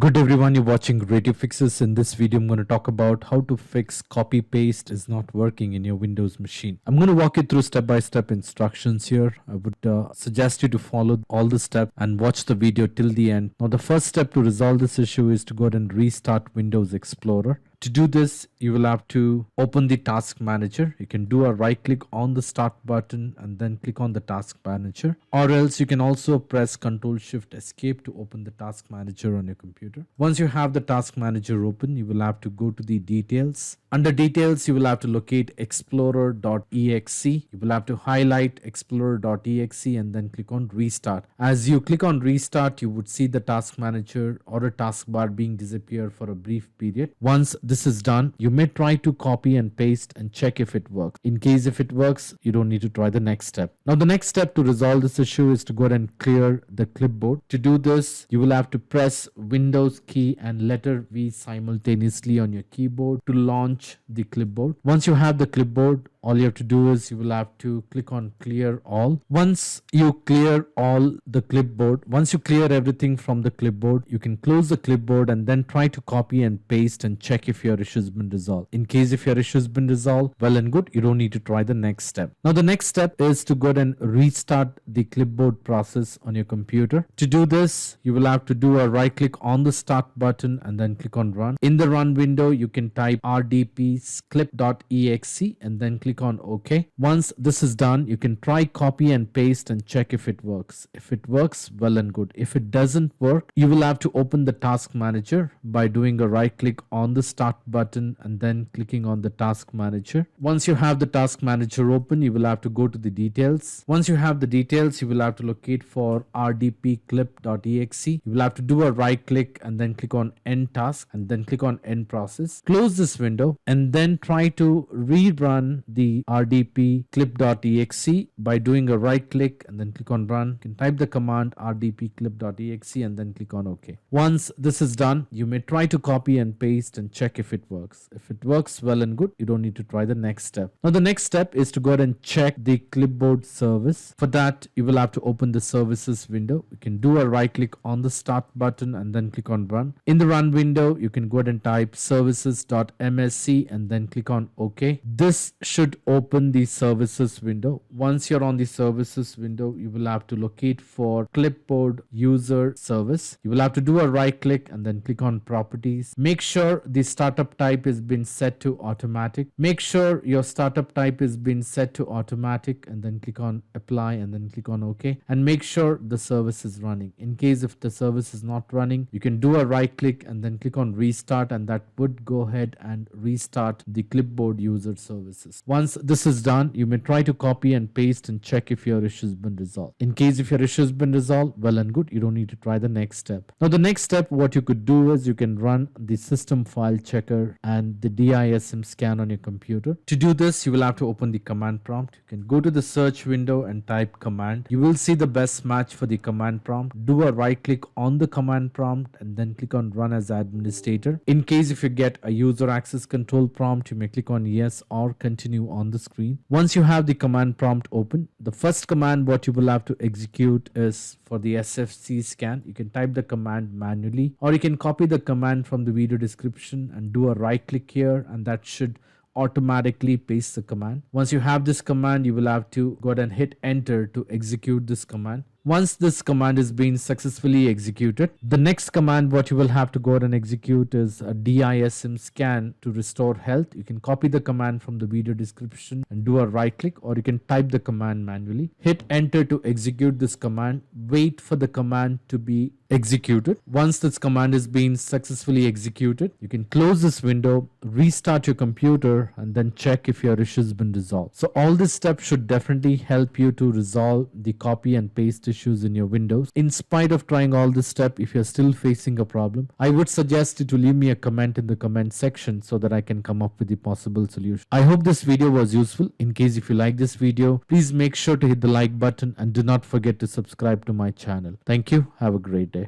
Good everyone, you're watching Radio Fixes. In this video, I'm going to talk about how to fix copy paste is not working in your Windows machine. I'm going to walk you through step-by-step instructions here. I would suggest you to follow all the steps and watch the video till the end. Now, the first step to resolve this issue is to go ahead and restart Windows Explorer. To do this, you will have to open the Task Manager. You can do a right click on the Start button and then click on the Task Manager. Or else you can also press Ctrl Shift Escape to open the Task Manager on your computer. Once you have the Task Manager open, you will have to go to the Details. Under Details, you will have to locate Explorer.exe. You will have to highlight Explorer.exe and then click on Restart. As you click on Restart, you would see the Task Manager or a taskbar being disappear for a brief period. Once this is done, you may try to copy and paste and check if it works. In case if it works, you don't need to try the next step. Now the next step to resolve this issue is to go ahead and clear the clipboard. To do this, you will have to press Windows key and letter V simultaneously on your keyboard to launch the clipboard. Once you have the clipboard, all you have to do is you will have to click on clear all. Once you clear all the clipboard, once you clear everything from the clipboard, you can close the clipboard and then try to copy and paste and check if your issue has been resolved. In case if your issue has been resolved, well and good, you don't need to try the next step. Now the next step is to go ahead and restart the clipboard process on your computer. To do this, you will have to do a right click on the Start button and then click on Run. In the Run window, you can type rdpclip.exe and then click on OK. Once this is done, you can try copy and paste and check if it works. If it works, well and good. If it doesn't work, you will have to open the Task Manager by doing a right click on the Start button and then clicking on the Task Manager. Once you have the Task Manager open, you will have to go to the Details. Once you have the details, you will have to locate for rdpclip.exe. You will have to do a right click and then click on End Task and then click on End Process. Close this window and then try to rerun the rdpclip.exe by doing a right click and then click on Run. You can type the command rdpclip.exe and then click on OK. Once this is done, you may try to copy and paste and check if it works. If it works, well and good, you don't need to try the next step. Now the next step is to go ahead and check the clipboard service. For that, you will have to open the services window. You can do a right click on the Start button and then click on Run. In the Run window, you can go ahead and type services.msc and then click on OK. This should open the services window. Once you're on the services window, you will have to locate for clipboard user service. You will have to do a right click and then click on properties. Make sure the startup type has been set to automatic. Make sure your startup type has been set to automatic and then click on apply and then click on OK. And make sure the service is running. In case if the service is not running, you can do a right click and then click on restart, and that would go ahead and restart the clipboard user services. Once this is done, you may try to copy and paste and check if your issue has been resolved. In case if your issue has been resolved, well and good, you don't need to try the next step. Now the next step, what you could do is you can run the system file checker and the DISM scan on your computer. To do this, you will have to open the command prompt. You can go to the search window and type command. You will see the best match for the command prompt. Do a right click on the command prompt and then click on Run as administrator. In case if you get a user access control prompt, you may click on yes or continue on the screen. Once you have the command prompt open, the first command what you will have to execute is for the SFC scan. You can type the command manually, or you can copy the command from the video description and do a right click here, and that should automatically paste the command. Once you have this command, you will have to go ahead and hit enter to execute this command. Once this command is being successfully executed, the next command what you will have to go ahead and execute is a DISM scan to restore health. You can copy the command from the video description and do a right click, or you can type the command manually. Hit enter to execute this command. Wait for the command to be executed. Once this command is being successfully executed, you can close this window, restart your computer, and then check if your issue has been resolved. So all these steps should definitely help you to resolve the copy and paste issues in your Windows. In spite of trying all this step, if you're still facing a problem, I would suggest you to leave me a comment in the comment section so that I can come up with the possible solution. I hope this video was useful. In case if you like this video, please make sure to hit the like button and do not forget to subscribe to my channel. Thank you. Have a great day.